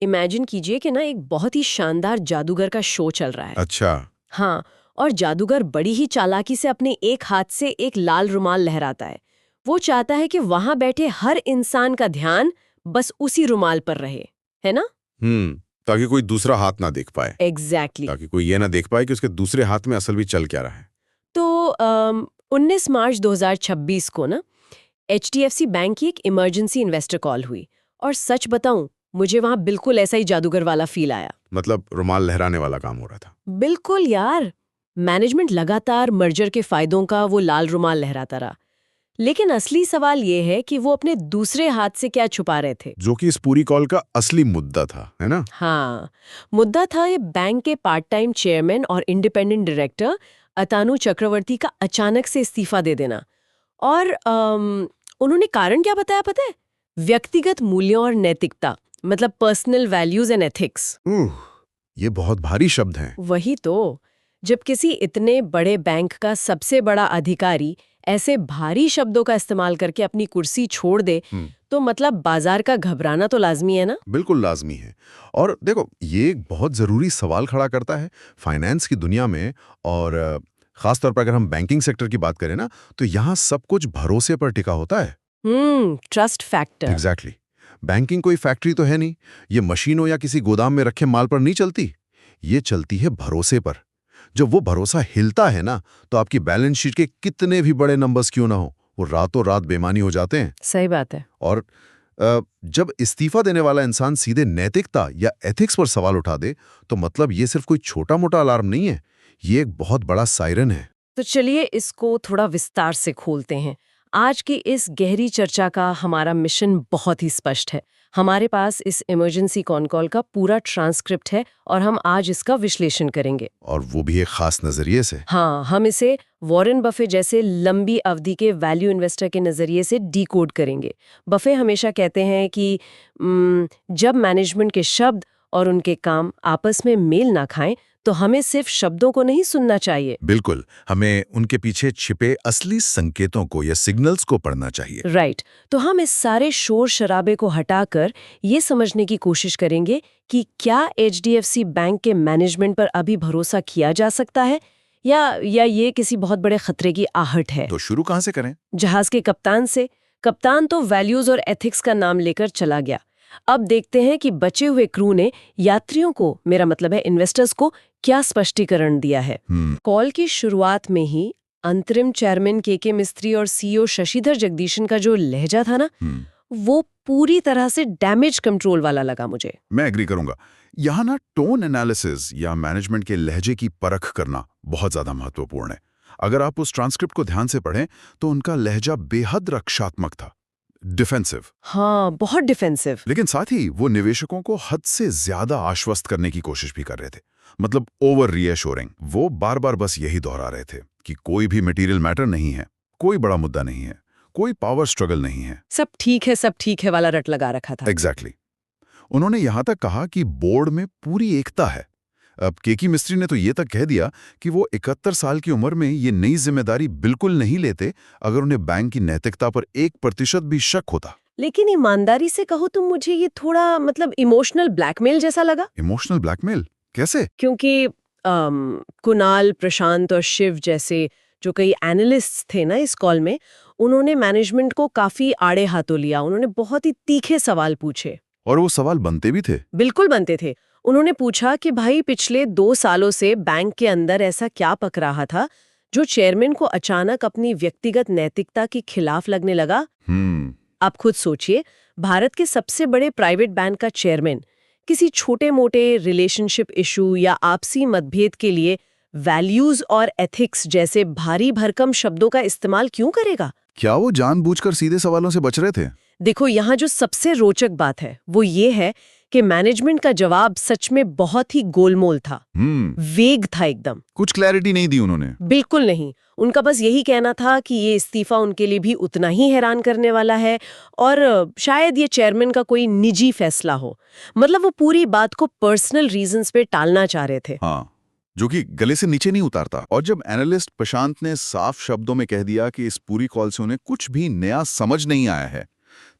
Imagine कीजिए कि ना एक बहुत ही शानदार जादूगर का शो चल रहा है। अच्छा। हाँ, और जादूगर बड़ी ही चालाकी से अपने एक हाथ से एक लाल रुमाल लहराता है। वो चाहता है कि वहां बैठे हर इंसान का ध्यान बस उसी रुमाल पर रहे, है ना? ताकि कोई दूसरा हाथ ना देख पाए। एग्जैक्टली ताकि कोई ये ना देख पाए कि उसके दूसरे हाथ में असल भी चल क्या रहा है। तो 19 मार्च 2026 को ना HDFC बैंक की एक इमरजेंसी इन्वेस्टर कॉल हुई और सच बताऊं, मुझे वहां बिल्कुल ऐसा ही जादूगर वाला फील आया। मतलब रुमाल लहराने वाला काम हो रहा था। बिल्कुल यार, मैनेजमेंट लगातार मर्जर के फायदों का वो लाल रुमाल लहराता रहा, लेकिन असली सवाल ये है कि वो अपने दूसरे हाथ से क्या छुपा रहे थे। जो कि इस पूरी कॉल का असली मुद्दा था, है ना? हाँ, मुद्दा था ये बैंक के पार्ट टाइम चेयरमैन और इंडिपेंडेंट डायरेक्टर अतानु चक्रवर्ती का अचानक से इस्तीफा दे देना। और उन्होंने कारण क्या बताया पता है? व्यक्तिगत मूल्यों और नैतिकता, मतलब पर्सनल वैल्यूज एंड एथिक्स। ये बहुत भारी शब्द हैं। वही तो, जब किसी इतने बड़े बैंक का सबसे बड़ा अधिकारी ऐसे भारी शब्दों का इस्तेमाल करके अपनी कुर्सी छोड़ दे, तो मतलब बाजार का घबराना तो लाजमी है ना? बिल्कुल लाजमी है। और देखो, ये एक बहुत जरूरी सवाल खड़ा करता है फाइनेंस की दुनिया में। और खासतौर पर अगर हम बैंकिंग सेक्टर की बात करें ना, तो यहाँ सब कुछ भरोसे पर टिका होता है। Trust factor. एग्जैक्टली। बैंकिंग कोई फैक्ट्री तो है नहीं। ये मशीनों या किसी गोदाम में रखे माल पर नहीं चलती। ये चलती है भरोसे पर। जब वो भरोसा हिलता है ना, तो आपकी बैलेंस शीट के कितने भी बड़े नंबर्स क्यों ना हो, वो रातों रात बेमानी हो जाते हैं। सही बात है। और जब इस्तीफा देने वाला इंसान सीधे नैतिकता या एथिक्स पर सवाल उठा दे, तो मतलब ये सिर्फ कोई छोटा मोटा अलार्म नहीं है, ये एक बहुत बड़ा सायरन है। तो चलिए इसको थोड़ा विस्तार से खोलते हैं। आज की इस गहरी चर्चा का हमारा मिशन बहुत ही स्पष्ट है। हमारे पास इस इमरजेंसी कॉन कॉल का पूरा ट्रांसक्रिप्ट है और हम आज इसका विश्लेषण करेंगे। और वो भी एक खास नजरिए से। हाँ, हम इसे वॉरेन बफे जैसे लंबी अवधि के वैल्यू इन्वेस्टर के नजरिए से डीकोड करेंगे। बफे हमेशा कहते हैं कि जब मैनेजमेंट के शब्द और उनके काम आपस में मेल ना खाएं, तो हमें सिर्फ शब्दों को नहीं सुनना चाहिए। बिल्कुल, हमें उनके पीछे छिपे असली संकेतों को या सिग्नल्स को पढ़ना चाहिए। राइट। तो हम इस सारे शोर शराबे को हटाकर ये समझने की कोशिश करेंगे कि क्या HDFC बैंक के मैनेजमेंट पर अभी भरोसा किया जा सकता है या ये किसी बहुत बड़े खतरे की आहट है। तो शुरू कहाँ से करें? जहाज के कप्तान से। कप्तान तो वैल्यूज और एथिक्स का नाम लेकर चला गया। अब देखते हैं कि बचे हुए क्रू ने यात्रियों को, मेरा मतलब है इन्वेस्टर्स को, क्या स्पष्टीकरण दिया है। कॉल की शुरुआत में ही अंतरिम चेयरमैन के मिस्त्री और CEO शशिधर जगदीशन का जो लहजा था ना, वो पूरी तरह से डैमेज कंट्रोल वाला लगा मुझे। मैं एग्री करूंगा। यहाँ ना टोन एनालिसिस या मैनेजमेंट के लहजे की परख करना बहुत ज्यादा महत्वपूर्ण है। अगर आप उस ट्रांसक्रिप्ट को ध्यान से पढ़ें, तो उनका लहजा बेहद रक्षात्मक था, डिफेंसिव। हाँ, बहुत डिफेंसिव। लेकिन साथ ही वो निवेशकों को हद से ज्यादा आश्वस्त करने की कोशिश भी कर रहे थे, मतलब ओवर रीएश्योरिंग। वो बार बार बस यही दोहरा रहे थे कि कोई भी मटेरियल मैटर नहीं है, कोई बड़ा मुद्दा नहीं है, कोई पावर स्ट्रगल नहीं है, सब ठीक है वाला रट लगा रखा था। एग्जैक्टली। उन्होंने यहां तक कहा कि बोर्ड में पूरी एकता है। अब के मिस्त्री ने तो ये तक कह दिया कि वो 71 साल की उम्र में ये नई जिम्मेदारी बिल्कुल नहीं लेते अगर उन्हें बैंक की नैतिकता पर 1% भी शक होता। लेकिन ईमानदारी से कहो तो मुझे ये थोड़ा मतलब इमोशनल ब्लैकमेल जैसा लगा। इमोशनल ब्लैकमेल कैसे? क्योंकि कुणाल, प्रशांत और शिव जैसे जो कई एनालिस्ट्स थे ना इस कॉल में, उन्होंने मैनेजमेंट को काफी आड़े हाथों लिया। उन्होंने बहुत ही तीखे सवाल पूछे। और वो सवाल बनते भी थे। बिल्कुल बनते थे। उन्होंने पूछा कि भाई पिछले 2 सालों से बैंक के अंदर ऐसा क्या पक रहा था जो चेयरमैन को अचानक अपनी व्यक्तिगत नैतिकता के खिलाफ लगने लगा। आप खुद सोचिए, भारत के सबसे बड़े प्राइवेट बैंक का चेयरमैन किसी छोटे मोटे रिलेशनशिप इशू या आपसी मतभेद के लिए वैल्यूज और एथिक्स जैसे भारी भरकम शब्दों का इस्तेमाल क्यों करेगा? क्या वो जानबूझकर सीधे सवालों से बच रहे थे? देखो, यहाँ जो सबसे रोचक बात है वो ये है कि मैनेजमेंट का जवाब सच में बहुत ही गोलमोल था। वेग था एकदम। कुछ क्लैरिटी नहीं दी उन्होंने। बिल्कुल नहीं। उनका बस यही कहना था कि ये इस्तीफा उनके लिए भी उतना ही हैरान करने वाला है और शायद ये चेयरमैन का कोई निजी फैसला हो। मतलब वो पूरी बात को पर्सनल रीजंस पे टालना चाह रहे थे। हाँ, जो कि गले से नीचे नहीं उतारता। और जब एनालिस्ट प्रशांत ने साफ शब्दों में कह दिया कि इस पूरी कॉल से उन्हें कुछ भी नया समझ नहीं आया है,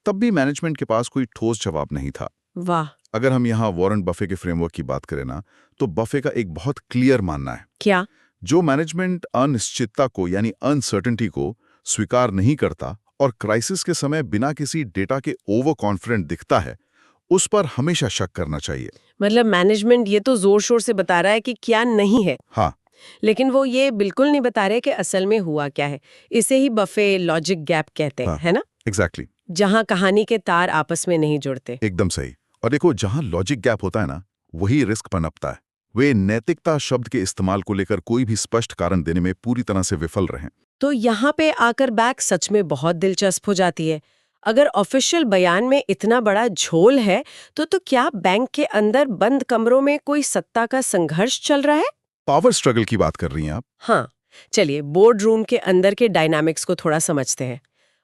तब भी मैनेजमेंट के पास कोई ठोस जवाब नहीं था। वाह, अगर हम यहाँ वॉरेन बफे के फ्रेमवर्क की बात करें ना, तो बफे का एक बहुत क्लियर मानना है, क्या? जो मैनेजमेंट अनिश्चितता को यानी अनसर्टेनिटी को स्वीकार नहीं करता और क्राइसिस के समय बिना किसी डेटा के ओवर कॉन्फिडेंट दिखता है, उस पर हमेशा शक करना चाहिए। मतलब मैनेजमेंट ये तो जोर शोर से बता रहा है कि क्या नहीं है, हाँ, लेकिन वो ये बिल्कुल नहीं बता रहे कि असल में हुआ क्या है। इसे ही बफे लॉजिक गैप कहते हैं, हाँ, है ना? एग्जैक्टली, जहां कहानी के तार आपस में नहीं जुड़ते। एकदम सही। और देखो, जहां लॉजिक गैप होता है ना, वही रिस्क पनपता है। वे नैतिकता शब्द के इस्तेमाल को लेकर कोई भी स्पष्ट कारण देने में पूरी तरह से विफल रहे। तो यहाँ पे आकर बैक सच में बहुत दिलचस्प हो जाती है। अगर ऑफिशियल बयान में इतना बड़ा झोल है, तो क्या बैंक के अंदर बंद कमरों में कोई सत्ता का संघर्ष चल रहा है? पावर स्ट्रगल की बात कर रही हैं आप? हाँ, चलिए बोर्ड रूम के अंदर के डायनामिक्स को थोड़ा समझते हैं।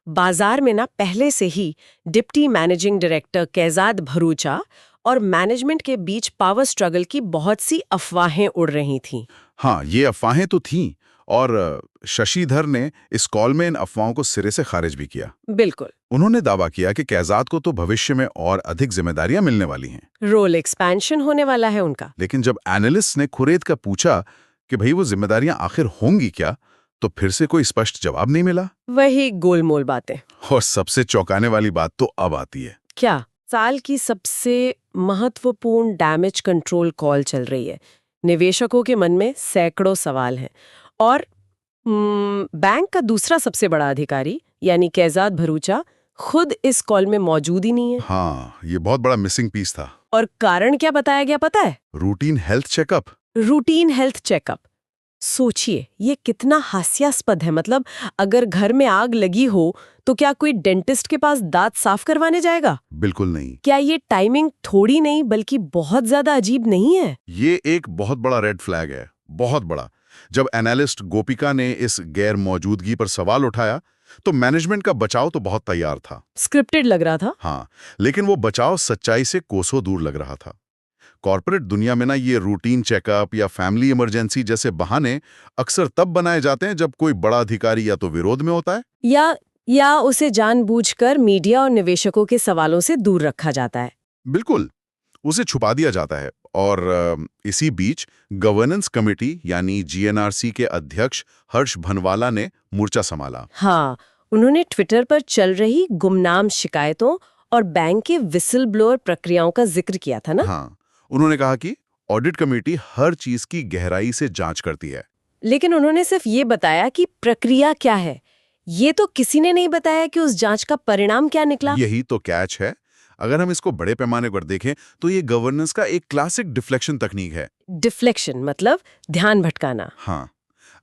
बाजार में ना पहले से ही deputy managing director Kaizad Bharucha और मैनेजमेंट के बीच पावर स्ट्रगल की बहुत सी अफवाहें उड़ रही थीं। हाँ, ये अफवाहें तो थीं, और शशिधर ने इस कॉल में इन अफवाहों को सिरे से खारिज भी किया। बिल्कुल। उन्होंने दावा किया कि कैजाद को तो भविष्य में और अधिक जिम्मेदारियां मिलने वाली हैं। रोल एक्सपेंशन होने वाला है उनका। लेकिन जब एनालिस्ट ने खुरेद का पूछा कि भाई वो जिम्मेदारियां आखिर होंगी क्या, तो फिर से कोई स्पष्ट जवाब नहीं मिला। वही गोलमोल बातें। और सबसे चौंकाने वाली बात तो अब आती है। क्या? साल की सबसे महत्वपूर्ण डैमेज कंट्रोल कॉल चल रही है। निवेशकों के मन में सैकड़ों सवाल हैं और बैंक का दूसरा सबसे बड़ा अधिकारी यानी कैजाद भरूचा खुद इस कॉल में मौजूद ही नहीं है। हाँ, ये बहुत बड़ा मिसिंग पीस था। और कारण क्या बताया गया पता है? Routine health checkup. Routine health checkup. सोचिए, ये कितना हास्यास्पद है। मतलब अगर घर में आग लगी हो तो क्या कोई डेंटिस्ट के पास दांत साफ करवाने जाएगा? बिल्कुल नहीं। क्या ये टाइमिंग थोड़ी नहीं बल्कि बहुत ज्यादा अजीब नहीं है? ये एक बहुत बड़ा रेड फ्लैग है, बहुत बड़ा। जब एनालिस्ट गोपिका ने इस गैर मौजूदगी पर सवाल उठाया, तो मैनेजमेंट का बचाव तो बहुत तैयार था। स्क्रिप्टेड लग रहा था। हाँ, लेकिन वो बचाव सच्चाई से कोसों दूर लग रहा था। कॉर्पोरेट दुनिया में ना, ये रूटीन चेकअप या फैमिली इमरजेंसी जैसे बहाने अक्सर तब बनाए जाते हैं जब कोई बड़ा अधिकारी या तो विरोध में होता है या उसे जानबूझकर मीडिया और निवेशकों के सवालों से दूर रखा जाता है। बिल्कुल, उसे छुपा दिया जाता है। और इसी बीच गवर्नेंस कमेटी यानी जीएनआरसी के अध्यक्ष हर्ष भनवाला ने मोर्चा संभाला। हाँ, उन्होंने ट्विटर पर चल रही गुमनाम शिकायतों और बैंक के विसल ब्लोअर प्रक्रियाओं का जिक्र किया था ना। हाँ, उन्होंने कहा कि ऑडिट कमेटी हर चीज की गहराई से जांच करती है। लेकिन उन्होंने सिर्फ ये बताया कि प्रक्रिया क्या है। ये तो किसी ने नहीं बताया कि उस जांच का परिणाम क्या निकला। यही तो कैच है। अगर हम इसको बड़े पैमाने पर देखें तो ये गवर्नेंस का एक क्लासिक डिफ्लेक्शन तकनीक है। डिफ्लेक्शन मतलब ध्यान भटकाना। हाँ,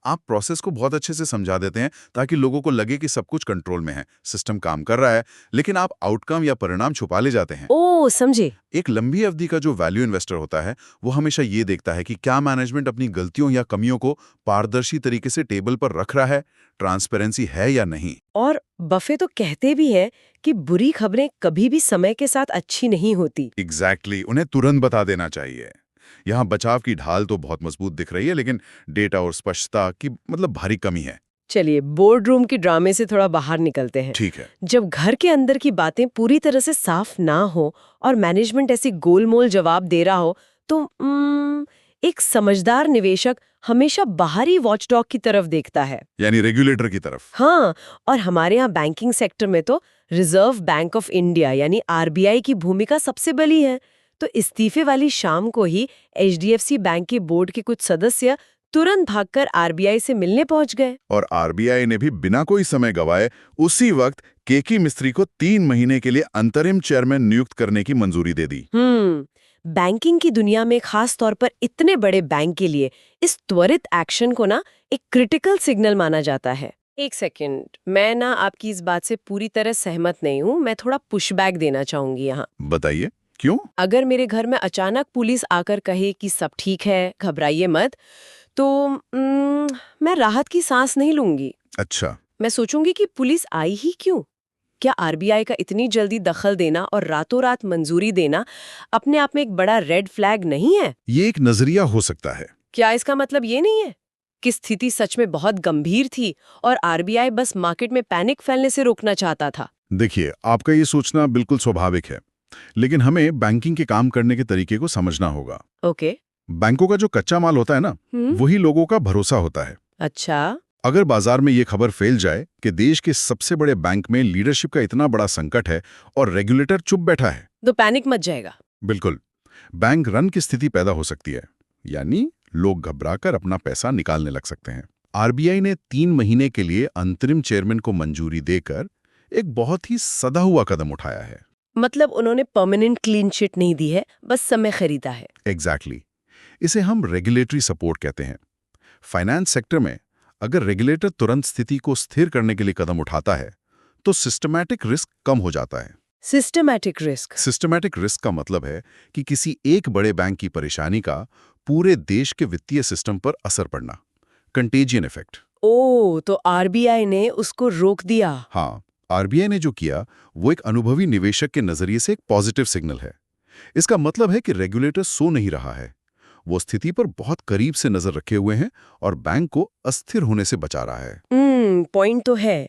आप प्रोसेस को बहुत अच्छे से समझा देते हैं ताकि लोगों को लगे कि सब कुछ कंट्रोल में है, सिस्टम काम कर रहा है, लेकिन आप आउटकम या परिणाम छुपा ले जाते हैं। ओ, समझे। एक लंबी अवधि का जो वैल्यू इन्वेस्टर होता है, वो हमेशा ये देखता है कि क्या मैनेजमेंट अपनी गलतियों या कमियों को पारदर्शी तरीके से टेबल पर रख रहा है, ट्रांसपेरेंसी है या नहीं। और बफे तो कहते भी है कि बुरी खबरें कभी भी समय के साथ अच्छी नहीं होती। एग्जैक्टली, उन्हें तुरंत बता देना चाहिए। यहाँ बचाव की ढाल तो बहुत मजबूत दिख रही है, लेकिन डेटा और स्पष्टता की मतलब भारी कमी है। चलिए बोर्ड रूम के ड्रामे से थोड़ा बाहर निकलते हैं। ठीक है। जब घर के अंदर की बातें पूरी तरह से साफ ना हो और मैनेजमेंट ऐसी गोलमोल जवाब दे रहा हो, तो एक समझदार निवेशक हमेशा बाहरी वॉचडॉग की तरफ देखता है, यानी रेगुलेटर की तरफ। हाँ, और हमारे यहाँ बैंकिंग सेक्टर में तो रिजर्व बैंक ऑफ इंडिया यानी आरबीआई की भूमिका सबसे बड़ी है। तो इस्तीफे वाली शाम को ही एचडीएफसी बैंक के बोर्ड के कुछ सदस्य तुरंत भागकर आरबीआई से मिलने पहुंच गए। और आरबीआई ने भी बिना कोई समय गवाए उसी वक्त केकी मिस्त्री को 3 महीने के लिए अंतरिम चेयरमैन नियुक्त करने की मंजूरी दे दी। बैंकिंग की दुनिया में खास तौर पर इतने बड़े बैंक के लिए इस त्वरित एक्शन को ना एक क्रिटिकल सिग्नल माना जाता है। एक सेकंड, मैं ना आपकी इस बात से पूरी तरह सहमत नहीं हूँ। मैं थोड़ा पुशबैक देना चाहूंगी यहाँ। बताइए, क्यों? अगर मेरे घर में अचानक पुलिस आकर कहे कि सब ठीक है, घबराइए मत, तो मैं राहत की सांस नहीं लूंगी। अच्छा। मैं सोचूंगी कि पुलिस आई ही क्यों? क्या आरबीआई का इतनी जल्दी दखल देना और रातों रात मंजूरी देना अपने आप में एक बड़ा रेड फ्लैग नहीं है? ये एक नजरिया हो सकता है। क्या इसका मतलब ये नहीं है कि स्थिति सच में बहुत गंभीर थी और आरबीआई बस मार्केट में पैनिक फैलने से रोकना चाहता था? देखिए, आपका ये सोचना बिल्कुल स्वाभाविक है। लेकिन हमें बैंकिंग के काम करने के तरीके को समझना होगा। ओके। बैंकों का जो कच्चा माल होता है ना, वही लोगों का भरोसा होता है। अच्छा। अगर बाजार में ये खबर फैल जाए कि देश के सबसे बड़े बैंक में लीडरशिप का इतना बड़ा संकट है और रेगुलेटर चुप बैठा है, तो पैनिक मच जाएगा। बिल्कुल, बैंक रन की स्थिति पैदा हो सकती है, यानी लोग घबराकर अपना पैसा निकालने लग सकते हैं। आरबीआई ने 3 महीने के लिए अंतरिम चेयरमैन को मंजूरी देकर एक बहुत ही सदा हुआ कदम उठाया है। मतलब उन्होंने परमानेंट क्लीन चिट नहीं दी है, बस समय खरीदा है। एग्जैक्टली। इसे हम रेगुलेटरी सपोर्ट कहते हैं। फाइनेंस सेक्टर में अगर रेगुलेटर तुरंत स्थिति को स्थिर करने के लिए कदम उठाता है, तो सिस्टमैटिक रिस्क कम हो जाता है। Systematic risk. सिस्टमैटिक रिस्क का मतलब है कि किसी एक बड़े बैंक की परेशानी का पूरे देश के वित्तीय सिस्टम पर असर पड़ना, कंटेजियन इफेक्ट। ओ, तो आरबीआई ने उसको रोक दिया। हाँ, आरबीआई ने जो किया वो एक अनुभवी निवेशक के नजरिए से एक पॉजिटिव सिग्नल है। इसका मतलब है कि रेगुलेटर सो नहीं रहा है, वो स्थिति पर बहुत करीब से नजर रखे हुए हैं और बैंक को अस्थिर होने से बचा रहा है। पॉइंट तो है,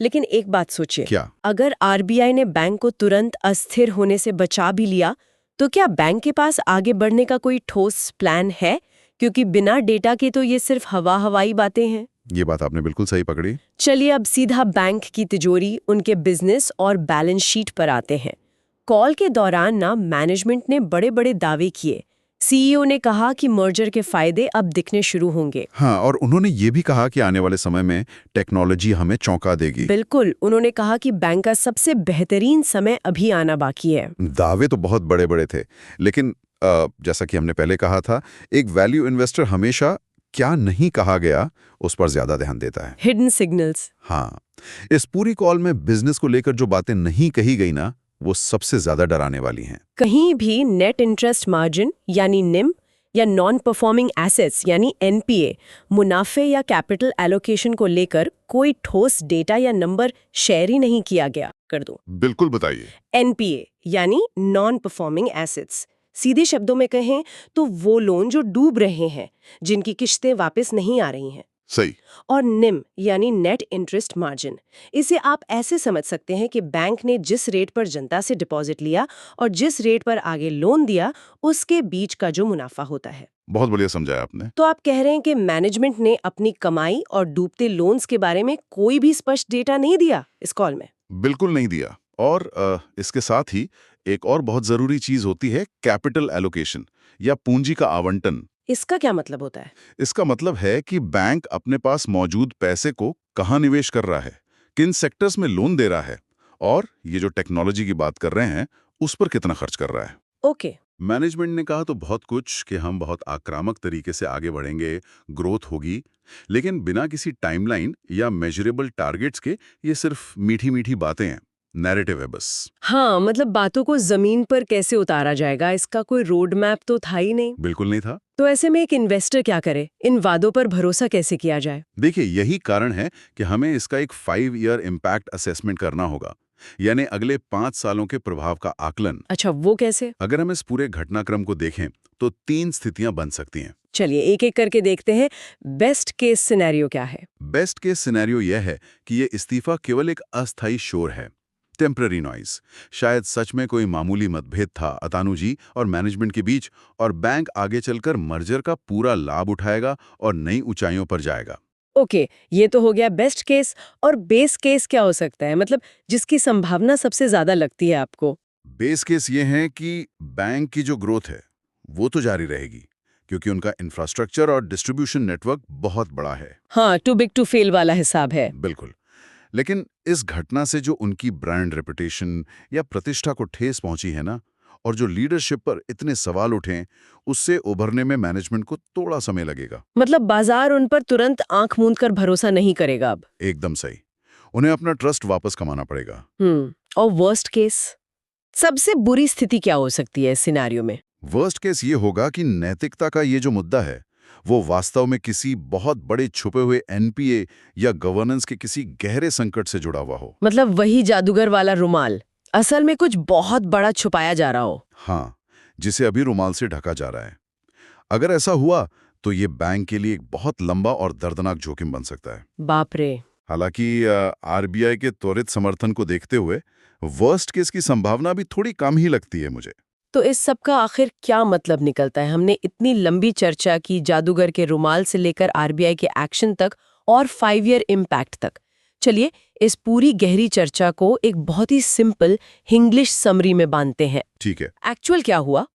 लेकिन एक बात सोचिए। क्या? अगर आरबीआई ने बैंक को तुरंत अस्थिर होने से बचा भी लिया, तो क्या बैंक के पास आगे बढ़ने का कोई ठोस प्लान है? क्योंकि बिना डेटा के तो ये सिर्फ हवाई बातें हैं। ये बात आपने बिल्कुल सही पकड़ी। चलिए अब सीधा बैंक की तिजोरी, उनके बिजनेस और बैलेंस शीट पर आते हैं। कॉल के दौरान ना मैनेजमेंट ने बड़े बड़े दावे किए। सीईओ ने कहा कि मर्जर के फायदे अब दिखने शुरू होंगे। हाँ, और उन्होंने ये भी कहा कि आने वाले समय में टेक्नोलॉजी हमें चौंका देगी। बिल्कुल, उन्होंने कहा कि बैंक का सबसे बेहतरीन समय अभी आना बाकी है। दावे तो बहुत बड़े बड़े थे, लेकिन जैसा कि हमने पहले कहा था, एक वैल्यू इन्वेस्टर हमेशा क्या नहीं कहा गया उस पर ज्यादा ध्यान देता है। Hidden signals. हाँ, इस पूरी कॉल में बिजनेस को लेकर जो बातें नहीं कही गई ना, वो सबसे ज्यादा डराने वाली हैं। कहीं भी नेट इंटरेस्ट मार्जिन यानी निम या नॉन परफॉर्मिंग एसेट्स यानी एनपीए, मुनाफे या कैपिटल एलोकेशन को लेकर कोई ठोस डेटा या नंबर शेयर ही नहीं किया गया। कर दूं? बिल्कुल, बताइए। एनपीए यानी नॉन परफॉर्मिंग एसेट्स, सीधे शब्दों में कहें तो वो लोन जो डूब रहे हैं, जिनकी किश्तें वापस नहीं आ रही हैं। सही। और निम यानी नेट इंटरेस्ट मार्जिन, इसे आप ऐसे समझ सकते हैं कि बैंक ने जिस रेट पर जनता से डिपॉजिट लिया और जिस रेट पर आगे लोन दिया, उसके बीच का जो मुनाफा होता है। बहुत बढ़िया समझाया आपने। तो आप कह रहे हैं कि मैनेजमेंट ने अपनी कमाई और डूबते लोन्स के बारे में कोई भी स्पष्ट डेटा नहीं दिया इस कॉल में? बिल्कुल नहीं दिया। और इसके साथ ही एक और बहुत जरूरी चीज होती है कैपिटल एलोकेशन या पूंजी का आवंटन। इसका क्या मतलब होता है? इसका मतलब है कि बैंक अपने पास मौजूद पैसे को कहाँ निवेश कर रहा है, किन सेक्टर्स में लोन दे रहा है, और ये जो टेक्नोलॉजी की बात कर रहे हैं उस पर कितना खर्च कर रहा है। ओके। मैनेजमेंट ने कहा तो बहुत कुछ कि हम बहुत आक्रामक तरीके से आगे बढ़ेंगे, ग्रोथ होगी, लेकिन बिना किसी टाइमलाइन या मेजरेबल टारगेट्स के ये सिर्फ मीठी मीठी बातें हैं, नैरेटिव है बस। हाँ, मतलब बातों को जमीन पर कैसे उतारा जाएगा, इसका कोई रोड मैप तो था ही नहीं। बिल्कुल नहीं था। तो ऐसे में एक इन्वेस्टर क्या करे? इन वादों पर भरोसा कैसे किया जाए? देखिए, यही कारण है कि हमें इसका एक 5 ईयर इम्पैक्ट असेसमेंट करना होगा, यानी अगले 5 सालों के प्रभाव का आकलन। अच्छा, वो कैसे? अगर हम इस पूरे घटनाक्रम को देखें तो 3 स्थितियां बन सकती हैं। चलिए एक एक करके देखते हैं। बेस्ट केस सिनेरियो क्या है? बेस्ट केस सिनेरियो यह है कि ये इस्तीफा केवल एक अस्थायी शोर है, टेम्पररी नॉइज। शायद सच में कोई मामूली मतभेद था अतानु जी और मैनेजमेंट के बीच, और बैंक आगे चलकर मर्जर का पूरा लाभ उठाएगा और नई ऊंचाइयों पर जाएगा। ओके, ये तो हो गया बेस्ट केस। और बेस केस क्या हो सकता है, मतलब जिसकी संभावना सबसे ज्यादा लगती है आपको? बेस केस ये है कि बैंक की जो ग्रोथ है वो तो जारी रहेगी, क्योंकि उनका इंफ्रास्ट्रक्चर और डिस्ट्रीब्यूशन नेटवर्क बहुत बड़ा है। हाँ, टू बिग टू फेल वाला हिसाब है। बिल्कुल। लेकिन इस घटना से जो उनकी ब्रांड रेपुटेशन या प्रतिष्ठा को ठेस पहुंची है ना, और जो लीडरशिप पर इतने सवाल उठे, उससे उभरने में मैनेजमेंट को थोड़ा समय लगेगा। मतलब बाजार उन पर तुरंत आंख मूंद कर भरोसा नहीं करेगा अब। एकदम सही। उन्हें अपना ट्रस्ट वापस कमाना पड़ेगा। और वर्स्ट केस, सबसे बुरी स्थिति क्या हो सकती है इस सिनेरियो में? वर्स्ट केस ये होगा कि नैतिकता का ये जो मुद्दा है वो वास्तव में किसी बहुत बड़े छुपे हुए एनपीए या गवर्नेंस के किसी गहरे संकट से जुड़ा हुआ हो। मतलब वही जादूगर वाला रुमाल, असल में कुछ बहुत बड़ा छुपाया जा रहा हो। हाँ, जिसे अभी रुमाल से ढका जा रहा है। अगर ऐसा हुआ तो ये बैंक के लिए एक बहुत लंबा और दर्दनाक जोखिम बन सकता है। बाप रे। हालांकि आरबीआई के त्वरित समर्थन को देखते हुए वर्स्ट केस की संभावना भी थोड़ी कम ही लगती है मुझे। तो इस सब का आखिर क्या मतलब निकलता है? हमने इतनी लंबी चर्चा की जादूगर के रुमाल से लेकर आरबीआई के एक्शन तक और 5 ईयर इम्पैक्ट तक। चलिए इस पूरी गहरी चर्चा को एक बहुत ही सिंपल इंग्लिश समरी में बांधते हैं। ठीक है। एक्चुअल क्या हुआ?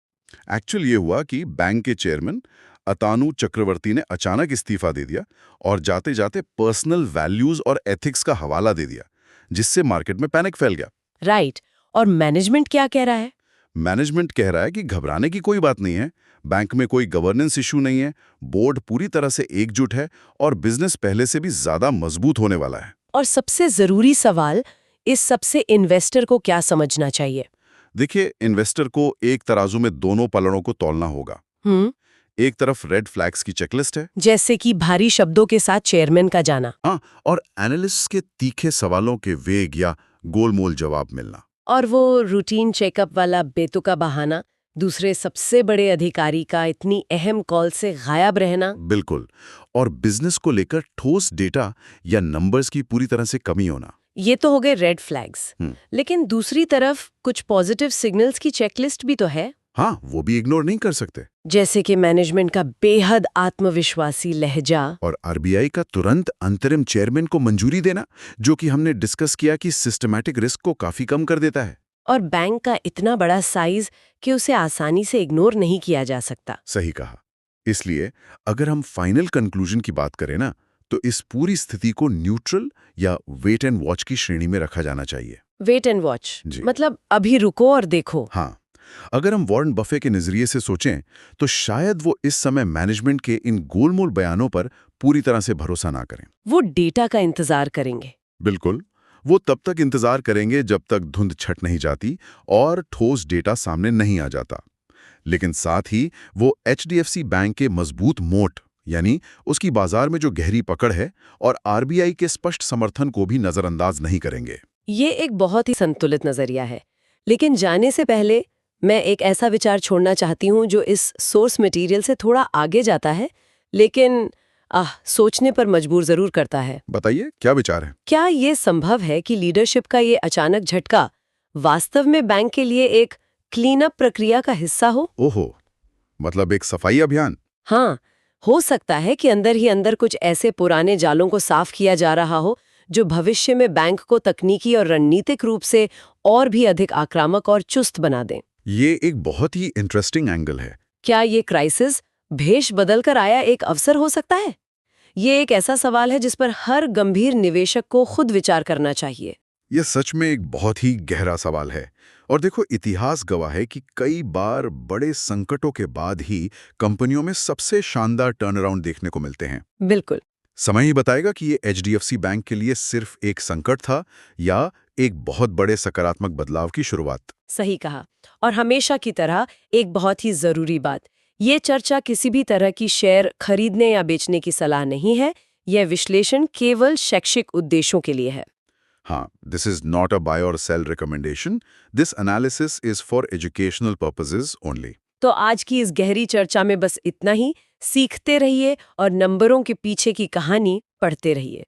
एक्चुअल ये हुआ कि बैंक के चेयरमैन अतानु चक्रवर्ती ने अचानक इस्तीफा दे दिया और जाते जाते पर्सनल वैल्यूज और एथिक्स का हवाला दे दिया, जिससे मार्केट में पैनिक फैल गया। राइट। और मैनेजमेंट क्या कह रहा है? मैनेजमेंट कह रहा है कि घबराने की कोई बात नहीं है, बैंक में कोई गवर्नेंस इशू नहीं है, बोर्ड पूरी तरह से एकजुट है और बिजनेस पहले से भी ज्यादा मजबूत होने वाला है। और सबसे जरूरी सवाल, इस सबसे इन्वेस्टर को क्या समझना चाहिए? देखिए, इन्वेस्टर को एक तराजू में दोनों पलड़ों को तौलना होगा। एक तरफ रेड फ्लैग्स की चेकलिस्ट है, जैसे कि भारी शब्दों के साथ चेयरमैन का जाना, हाँ, और एनालिस्ट के तीखे सवालों के वेग या गोलमोल जवाब मिलना। और वो रूटीन चेकअप वाला बेतुका बहाना, दूसरे सबसे बड़े अधिकारी का इतनी अहम कॉल से गायब रहना। बिल्कुल। और बिजनेस को लेकर ठोस डेटा या नंबर्स की पूरी तरह से कमी होना। ये तो हो गए रेड फ्लैग्स। लेकिन दूसरी तरफ कुछ पॉजिटिव सिग्नल्स की चेकलिस्ट भी तो है। हाँ, वो भी इग्नोर नहीं कर सकते। जैसे कि मैनेजमेंट का बेहद आत्मविश्वासी लहजा और आरबीआई का तुरंत अंतरिम चेयरमैन को मंजूरी देना, जो कि हमने डिस्कस किया कि सिस्टमैटिक रिस्क को काफी कम कर देता है। और बैंक का इतना बड़ा साइज कि उसे आसानी से इग्नोर नहीं किया जा सकता। सही कहा। इसलिए अगर हम फाइनल कंक्लूजन की बात करें ना, तो इस पूरी स्थिति को न्यूट्रल या वेट एंड वॉच की श्रेणी में रखा जाना चाहिए। वेट एंड वॉच जी। मतलब अभी रुको और देखो। हाँ, अगर हम वॉरेन बफे के नजरिए से सोचें तो शायद वो इस समय मैनेजमेंट के इन गोलमोल बयानों पर पूरी तरह से भरोसा ना करें। वो डेटा का इंतजार करेंगे। बिल्कुल। वो तब तक इंतजार करेंगे जब तक धुंध छट नहीं जाती और ठोस डेटा सामने नहीं आ जाता। लेकिन साथ ही वो एचडीएफसी बैंक के मजबूत मोट, यानी उसकी बाजार में जो गहरी पकड़ है, और आरबीआई के स्पष्ट समर्थन को भी नजरअंदाज नहीं करेंगे। ये एक बहुत ही संतुलित नजरिया है। लेकिन जाने से पहले मैं एक ऐसा विचार छोड़ना चाहती हूँ जो इस सोर्स मटेरियल से थोड़ा आगे जाता है, लेकिन सोचने पर मजबूर जरूर करता है। बताइए, क्या विचार है? क्या ये संभव है कि लीडरशिप का ये अचानक झटका वास्तव में बैंक के लिए एक क्लीन अप प्रक्रिया का हिस्सा हो? ओहो, मतलब एक सफाई अभियान? हाँ, हो सकता है कि अंदर ही अंदर कुछ ऐसे पुराने जालों को साफ किया जा रहा हो जो भविष्य में बैंक को तकनीकी और रणनीतिक रूप से और भी अधिक आक्रामक और चुस्त बना दें। ये एक बहुत ही इंटरेस्टिंग एंगल है। क्या ये क्राइसिस भेष बदल कर आया एक अवसर हो सकता है? ये एक ऐसा सवाल है जिस पर हर गंभीर निवेशक को खुद विचार करना चाहिए। यह सच में एक बहुत ही गहरा सवाल है। और देखो, इतिहास गवाह है कि कई बार बड़े संकटों के बाद ही कंपनियों में सबसे शानदार टर्नअराउंड देखने को मिलते हैं। बिल्कुल। समय ही बताएगा कि ये एचडीएफसी बैंक के लिए सिर्फ एक संकट था या एक बहुत बड़े सकारात्मक बदलाव की शुरुआत। सही कहा। और हमेशा की तरह एक बहुत ही जरूरी बात, ये चर्चा किसी भी तरह की शेयर खरीदने या बेचने की सलाह नहीं है। यह विश्लेषण केवल शैक्षिक उद्देश्यों के लिए है। हाँ, this is not a buy और sell recommendation. This analysis is for educational purposes only. तो आज की इस गहरी चर्चा में बस इतना ही। सीखते रहिए और नंबरों के पीछे की कहानी पढ़ते रहिए।